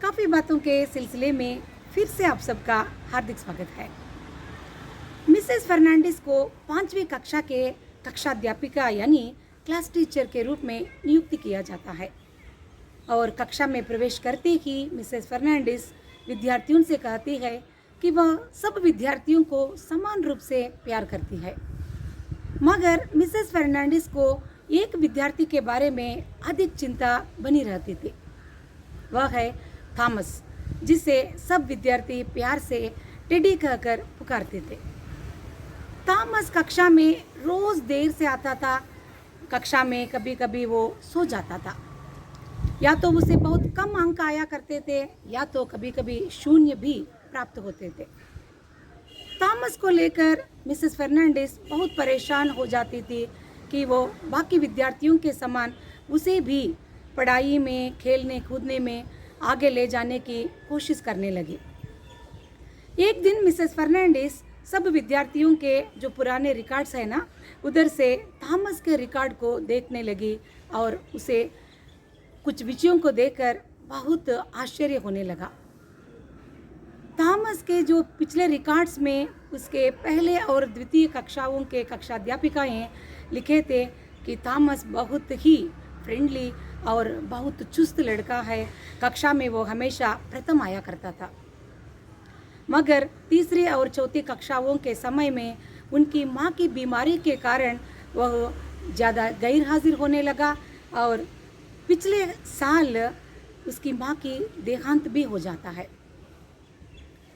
काफ़ी बातों के सिलसिले में फिर से आप सबका हार्दिक स्वागत है। मिसेस फर्नांडिस को 5वीं कक्षा के कक्षाध्यापिका यानी क्लास टीचर के रूप में नियुक्ति किया जाता है और कक्षा में प्रवेश करते ही मिसेस फर्नांडिस विद्यार्थियों से कहती है कि वह सब विद्यार्थियों को समान रूप से प्यार करती है। मगर मिसेस फर्नांडिस को एक विद्यार्थी के बारे में अधिक चिंता बनी रहती थी। वह है थॉमस, जिसे सब विद्यार्थी प्यार से टेडी कहकर पुकारते थे। थॉमस कक्षा में रोज देर से आता था। कक्षा में कभी कभी वो सो जाता था, या तो उसे बहुत कम अंक आया करते थे या तो कभी कभी शून्य भी प्राप्त होते थे। थॉमस को लेकर मिसेस फर्नांडिस बहुत परेशान हो जाती थी कि वो बाकी विद्यार्थियों के समान उसे भी पढ़ाई में, खेलने कूदने में आगे ले जाने की कोशिश करने लगी। एक दिन मिसेस फर्नांडिस सब विद्यार्थियों के जो पुराने रिकॉर्ड्स है ना, उधर से थॉमस के रिकॉर्ड को देखने लगी और उसे कुछ विषयों को देखकर बहुत आश्चर्य होने लगा। थॉमस के जो पिछले रिकॉर्ड्स में उसके पहले और द्वितीय कक्षाओं के कक्षाध्यापिकाएं लिखे थे कि थॉमस बहुत ही फ्रेंडली और बहुत चुस्त लड़का है। कक्षा में वो हमेशा प्रथम आया करता था। मगर तीसरी और चौथी कक्षाओं के समय में उनकी माँ की बीमारी के कारण वह ज़्यादा गैर हाजिर होने लगा और पिछले साल उसकी माँ की देहांत भी हो जाता है।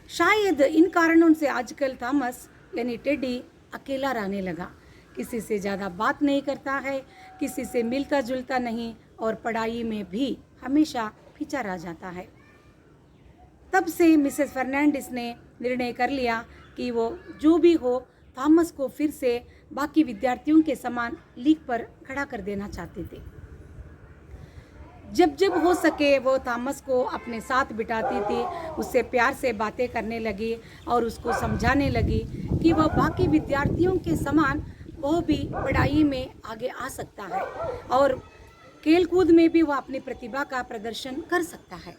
शायद इन कारणों से आजकल थॉमस यानी टेडी अकेला रहने लगा। किसी से ज़्यादा बात नहीं करता है, किसी से मिलता जुलता नहीं और पढ़ाई में भी हमेशा पीछा रह जाता है। तब से मिसेस फर्नांडिस ने निर्णय कर लिया कि वो जो भी हो थॉमस को फिर से बाकी विद्यार्थियों के समान लीक पर खड़ा कर देना चाहती थी। जब जब हो सके वो थॉमस को अपने साथ बिठाती थी, उससे प्यार से बातें करने लगी और उसको समझाने लगी कि वह बाकी विद्यार्थियों के समान वो भी पढ़ाई में आगे आ सकता है और खेल कूद में भी वह अपनी प्रतिभा का प्रदर्शन कर सकता है।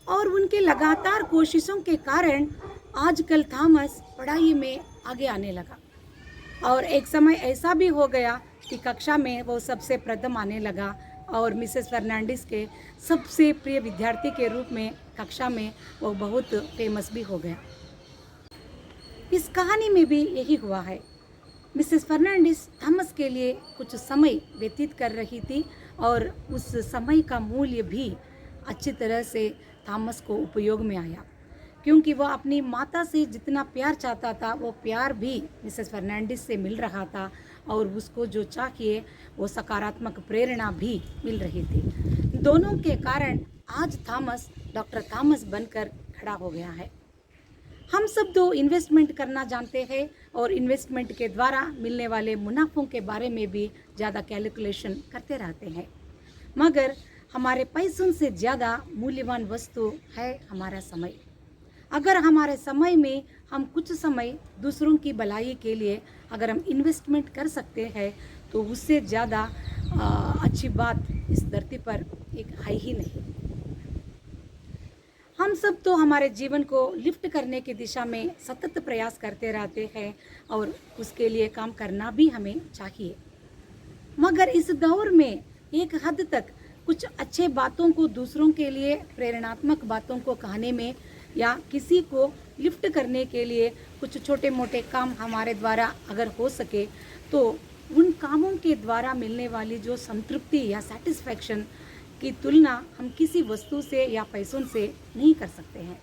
और उनके लगातार कोशिशों के कारण आजकल थॉमस पढ़ाई में आगे आने लगा और एक समय ऐसा भी हो गया कि कक्षा में वो सबसे प्रथम आने लगा और मिसेस फर्नांडिस के सबसे प्रिय विद्यार्थी के रूप में कक्षा में वो बहुत फेमस भी हो गया। इस कहानी में भी यही हुआ है। मिसेस फर्नांडिस थॉमस के लिए कुछ समय व्यतीत कर रही थी और उस समय का मूल्य भी अच्छी तरह से थॉमस को उपयोग में आया, क्योंकि वह अपनी माता से जितना प्यार चाहता था वो प्यार भी मिसेस फर्नांडिस से मिल रहा था और उसको जो चाहिए वो सकारात्मक प्रेरणा भी मिल रही थी। दोनों के कारण आज थॉमस डॉक्टर थॉमस बनकर खड़ा हो गया है। हम सब तो इन्वेस्टमेंट करना जानते हैं और इन्वेस्टमेंट के द्वारा मिलने वाले मुनाफों के बारे में भी ज़्यादा कैलकुलेशन करते रहते हैं, मगर हमारे पैसों से ज़्यादा मूल्यवान वस्तु है हमारा समय। अगर हमारे समय में हम कुछ समय दूसरों की भलाई के लिए अगर हम इन्वेस्टमेंट कर सकते हैं तो उससे ज़्यादा अच्छी बात इस धरती पर एक है ही नहीं। हम सब तो हमारे जीवन को लिफ्ट करने की दिशा में सतत प्रयास करते रहते हैं और उसके लिए काम करना भी हमें चाहिए, मगर इस दौर में एक हद तक कुछ अच्छे बातों को दूसरों के लिए प्रेरणात्मक बातों को कहने में या किसी को लिफ्ट करने के लिए कुछ छोटे मोटे काम हमारे द्वारा अगर हो सके तो उन कामों के द्वारा मिलने वाली जो संतृप्ति या सेटिस्फैक्शन की तुलना हम किसी वस्तु से या पैसों से नहीं कर सकते हैं।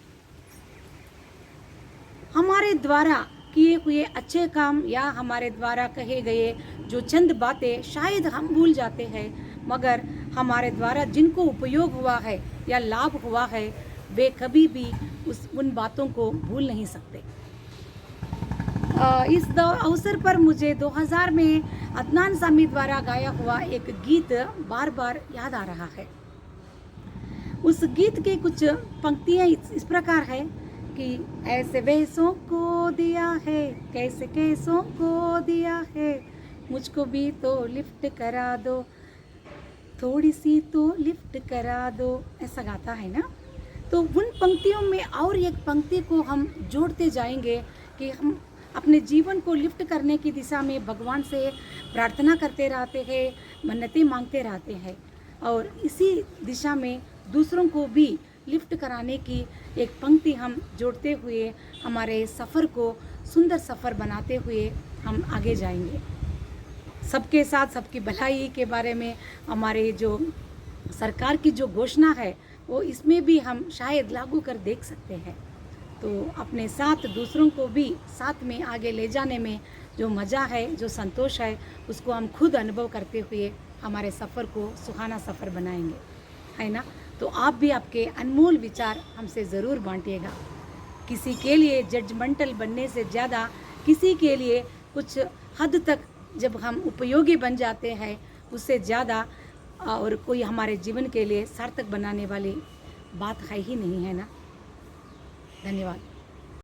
हमारे द्वारा किए हुए अच्छे काम या हमारे द्वारा कहे गए जो चंद बातें शायद हम भूल जाते हैं, मगर हमारे द्वारा जिनको उपयोग हुआ है या लाभ हुआ है वे कभी भी उन बातों को भूल नहीं सकते। इस अवसर पर मुझे 2000 में अदनान सामी द्वारा गाया हुआ एक गीत बार बार याद आ रहा है। उस गीत के कुछ पंक्तियाँ इस प्रकार है कि ऐसे वैसों को दिया है, कैसे कैसों को दिया है, मुझको भी तो लिफ्ट करा दो, थोड़ी सी तो लिफ्ट करा दो, ऐसा गाता है ना। तो उन पंक्तियों में और एक पंक्ति को हम जोड़ते जाएंगे कि हम अपने जीवन को लिफ्ट करने की दिशा में भगवान से प्रार्थना करते रहते हैं, मन्नतें मांगते रहते हैं, और इसी दिशा में दूसरों को भी लिफ्ट कराने की एक पंक्ति हम जोड़ते हुए हमारे सफ़र को सुंदर सफ़र बनाते हुए हम आगे जाएंगे। सबके साथ सबकी भलाई के बारे में हमारे जो सरकार की जो घोषणा है वो इसमें भी हम शायद लागू कर देख सकते हैं। तो अपने साथ दूसरों को भी साथ में आगे ले जाने में जो मज़ा है, जो संतोष है, उसको हम खुद अनुभव करते हुए हमारे सफ़र को सुहाना सफ़र बनाएंगे, है ना। तो आप भी आपके अनमोल विचार हमसे ज़रूर बांटिएगा। किसी के लिए जजमेंटल बनने से ज़्यादा किसी के लिए कुछ हद तक जब हम उपयोगी बन जाते हैं, उससे ज़्यादा और कोई हमारे जीवन के लिए सार्थक बनाने वाली बात है ही नहीं, है ना। धन्यवाद।